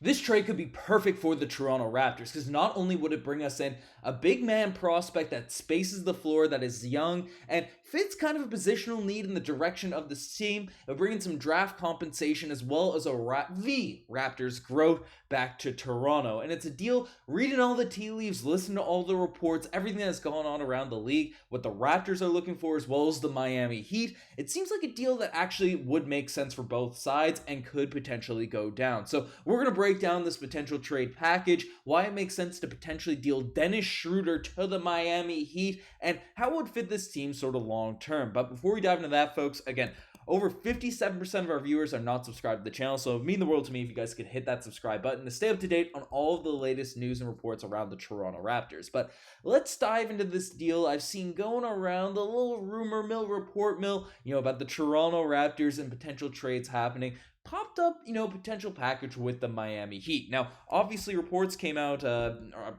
This trade could be perfect for the Toronto Raptors because not only would it bring us in a big man prospect that spaces the floor, that is young, and fits kind of a positional need in the direction of this team, but bringing some draft compensation as well as the Raptors GROAT back to Toronto. And it's a deal, reading all the tea leaves, listening to all the reports, everything that's going on around the league, what the Raptors are looking for as well as the Miami Heat. It seems like a deal that actually would make sense for both sides and could potentially go down. So we're going to break down this potential trade package, why it makes sense to potentially deal Dennis Schroder to the Miami Heat, and how it would fit this team sort of long term. But before we dive into that, folks, again, over 57% of our viewers are not subscribed to the channel, so it would mean the world to me if you guys could hit that subscribe button to stay up to date on all of the latest news and reports around the Toronto Raptors. But let's dive into this deal I've seen going around, the little rumor mill, report mill, about the Toronto Raptors and potential trades happening. Popped up, potential package with the Miami Heat. Now, obviously, reports came out,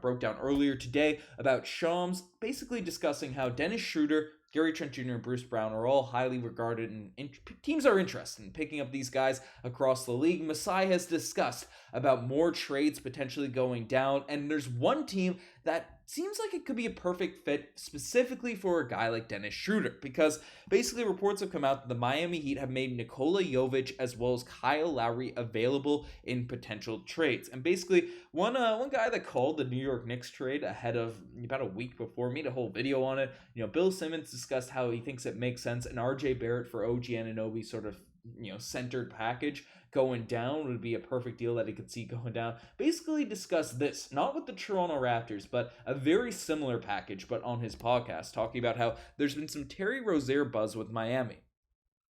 broke down earlier today about Shams basically discussing how Dennis Schroder, Gary Trent Jr., and Bruce Brown are all highly regarded, and teams are interested in picking up these guys across the league. Masai has discussed about more trades potentially going down, and there's one team that seems like it could be a perfect fit specifically for a guy like Dennis Schroder, because basically reports have come out that the Miami Heat have made Nikola Jović as well as Kyle Lowry available in potential trades. And basically one guy that called the New York Knicks trade ahead of about a week before, made a whole video on it. Bill Simmons discussed how he thinks it makes sense, and RJ Barrett for OG Anunoby sort of centered package going down would be a perfect deal that he could see going down. Basically discuss this, not with the Toronto Raptors, but a very similar package, but on his podcast, talking about how there's been some Terry Rozier buzz with Miami.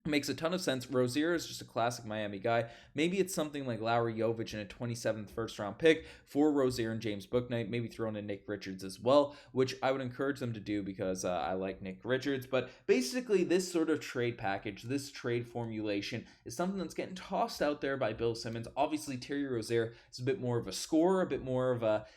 It makes a ton of sense. Rozier is just a classic Miami guy. Maybe it's something like Lowry, Jovic, and a 27th first-round pick for Rozier and James Bouknight. Maybe throw in Nick Richards as well, which I would encourage them to do because I like Nick Richards. But basically, this sort of trade package, this trade formulation, is something that's getting tossed out there by Bill Simmons. Obviously, Terry Rozier is a bit more of a scorer, a bit more of a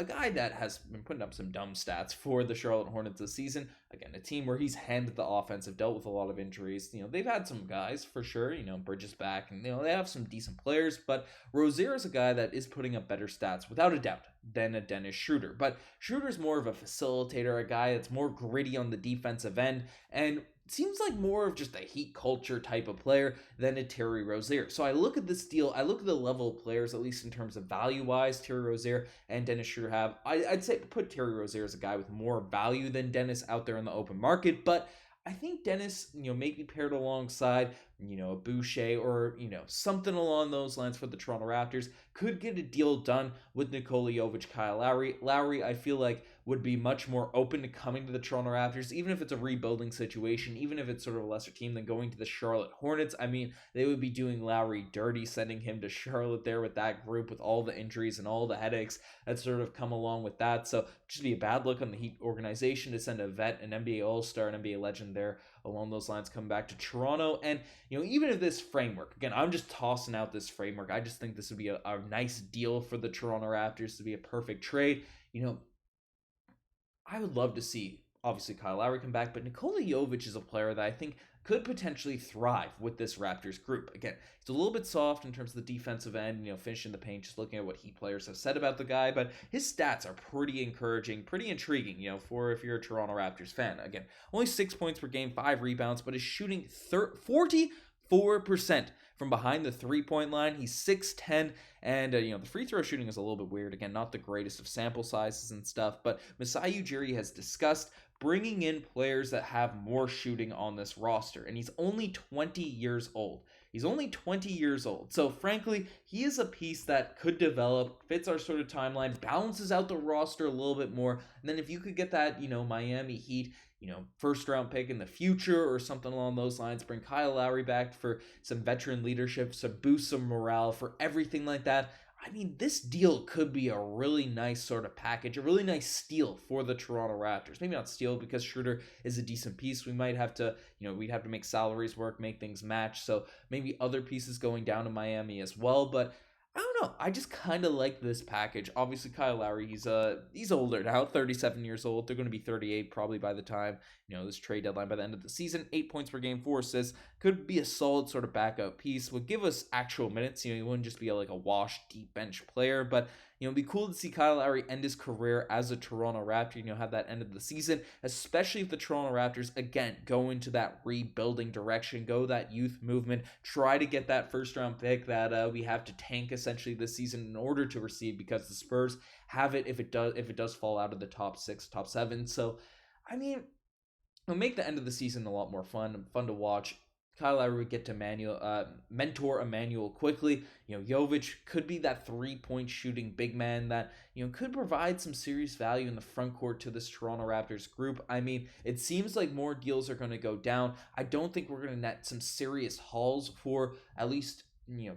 guy that has been putting up some dumb stats for the Charlotte Hornets this season. Again, a team where he's handled the offense, have dealt with a lot of injuries. They've had some guys for sure, Bridges back, and they have some decent players, but Rozier is a guy that is putting up better stats without a doubt than a Dennis Schroder. But Schroeder's more of a facilitator, a guy that's more gritty on the defensive end, and seems like more of just a Heat culture type of player than a Terry Rozier. So I look at this deal, I look at the level of players, at least in terms of value-wise, Terry Rozier and Dennis Schroder have. I'd say put Terry Rozier as a guy with more value than Dennis out there in the open market, but I think Dennis, maybe paired alongside, a Boucher or, something along those lines for the Toronto Raptors, could get a deal done with Nikola Jović, Kyle Lowry. Lowry, I feel like, would be much more open to coming to the Toronto Raptors, even if it's a rebuilding situation, even if it's sort of a lesser team than going to the Charlotte Hornets. I mean, they would be doing Lowry dirty, sending him to Charlotte there with that group, with all the injuries and all the headaches that sort of come along with that. So just be a bad look on the Heat organization to send a vet, an NBA All-Star, an NBA legend there along those lines, come back to Toronto. And, even if this framework, again, I'm just tossing out this framework, I just think this would be a nice deal for the Toronto Raptors to be a perfect trade. I would love to see, obviously, Kyle Lowry come back, but Nikola Jović is a player that I think could potentially thrive with this Raptors group. Again, it's a little bit soft in terms of the defensive end, finishing the paint, just looking at what Heat players have said about the guy, but his stats are pretty encouraging, pretty intriguing, for if you're a Toronto Raptors fan. Again, only 6 points per game, 5 rebounds, but is shooting 44% from behind the three-point line. He's 6'10", and the free throw shooting is a little bit weird. Again, not the greatest of sample sizes and stuff, but Masai Ujiri has discussed bringing in players that have more shooting on this roster, and he's only 20 years old. He's only 20 years old. So frankly, he is a piece that could develop, fits our sort of timeline, balances out the roster a little bit more. And then if you could get that, Miami Heat, first round pick in the future or something along those lines, bring Kyle Lowry back for some veteran leadership, to boost some morale, for everything like that. I mean, this deal could be a really nice sort of package, a really nice steal for the Toronto Raptors. Maybe not steal because Schroeder is a decent piece. We might have to, we'd have to make salaries work, make things match. So maybe other pieces going down to Miami as well. But I don't know. I just kind of like this package. Obviously, Kyle Lowry, he's older now, 37 years old. They're going to be 38 probably by the time this trade deadline, by the end of the season. 8 points per game, 4 assists, could be a solid sort of backup piece. Would give us actual minutes. He wouldn't just be like a wash deep bench player, but it'd be cool to see Kyle Lowry end his career as a Toronto Raptor. Have that end of the season, especially if the Toronto Raptors again go into that rebuilding direction, go that youth movement, try to get that first round pick that we have to tank essentially this season in order to receive, because the Spurs have it if it does fall out of the top 6, top 7. So I mean, it'll make the end of the season a lot more fun to watch. Kyle Lowry would get to mentor Emmanuel quickly. Jovic could be that 3-point shooting big man that, could provide some serious value in the front court to this Toronto Raptors group. I mean, it seems like more deals are going to go down. I don't think we're going to net some serious hauls for at least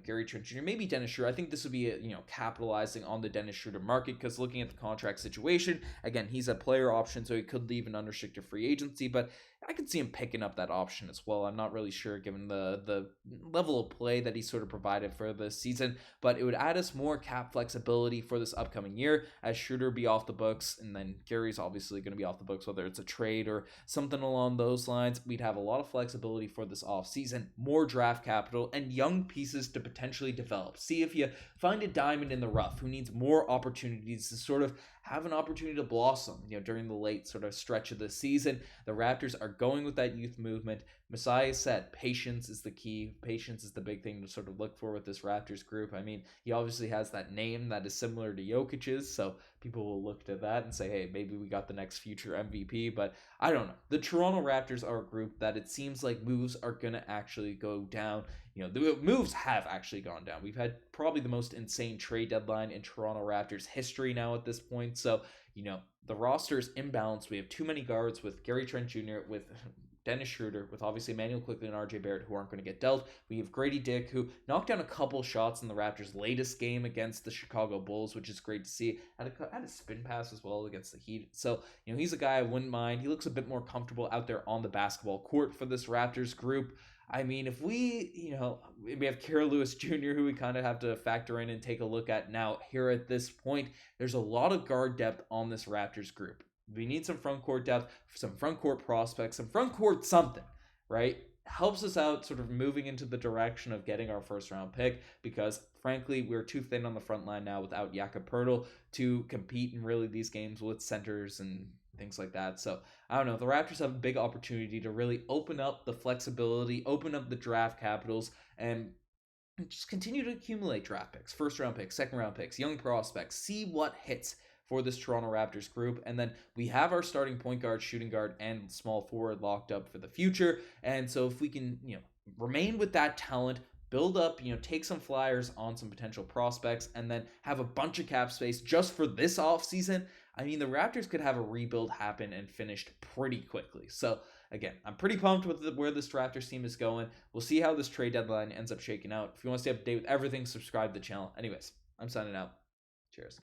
Gary Trent Jr., maybe Dennis Schroder. I think this would be, capitalizing on the Dennis Schroder market, because looking at the contract situation, again, he's a player option, so he could leave an unrestricted free agency, but I could see him picking up that option as well. I'm not really sure given the level of play that he sort of provided for this season, but it would add us more cap flexibility for this upcoming year, as Schroder be off the books, and then Gary's obviously going to be off the books, whether it's a trade or something along those lines. We'd have a lot of flexibility for this offseason, more draft capital, and young pieces to potentially develop. See if you find a diamond in the rough who needs more opportunities to sort of have an opportunity to blossom, during the late sort of stretch of the season. The Raptors are going with that youth movement. Messiah said patience is the key. Patience is the big thing to sort of look for with this Raptors group. I mean, he obviously has that name that is similar to Jokic's, so people will look to that and say, hey, maybe we got the next future MVP, but I don't know. The Toronto Raptors are a group that it seems like moves are going to actually go down. The moves have actually gone down. We've had probably the most insane trade deadline in Toronto Raptors history now at this point. So, the roster is imbalanced. We have too many guards with Gary Trent Jr., with Dennis Schroder, with obviously Emmanuel Quickly and RJ Barrett, who aren't going to get dealt. We have Grady Dick, who knocked down a couple shots in the Raptors' latest game against the Chicago Bulls, which is great to see. Had a spin pass as well against the Heat. So, he's a guy I wouldn't mind. He looks a bit more comfortable out there on the basketball court for this Raptors group. I mean, if we have Kira Lewis Jr., who we kind of have to factor in and take a look at now here at this point. There's a lot of guard depth on this Raptors group. We need some front court depth, some front court prospects, some front court something, right? Helps us out sort of moving into the direction of getting our first round pick, because frankly, we're too thin on the front line now without Jakob Poeltl to compete in really these games with centers and things like that. So I don't know. The Raptors have a big opportunity to really open up the flexibility, open up the draft capitals, and just continue to accumulate draft picks, first round picks, second round picks, young prospects, see what hits for this Toronto Raptors group. And then we have our starting point guard, shooting guard, and small forward locked up for the future. And so if we can, remain with that talent, build up, take some flyers on some potential prospects, and then have a bunch of cap space just for this offseason, I mean, the Raptors could have a rebuild happen and finished pretty quickly. So again, I'm pretty pumped with where this Raptors team is going. We'll see how this trade deadline ends up shaking out. If you want to stay up to date with everything, subscribe to the channel. Anyways, I'm signing out. Cheers.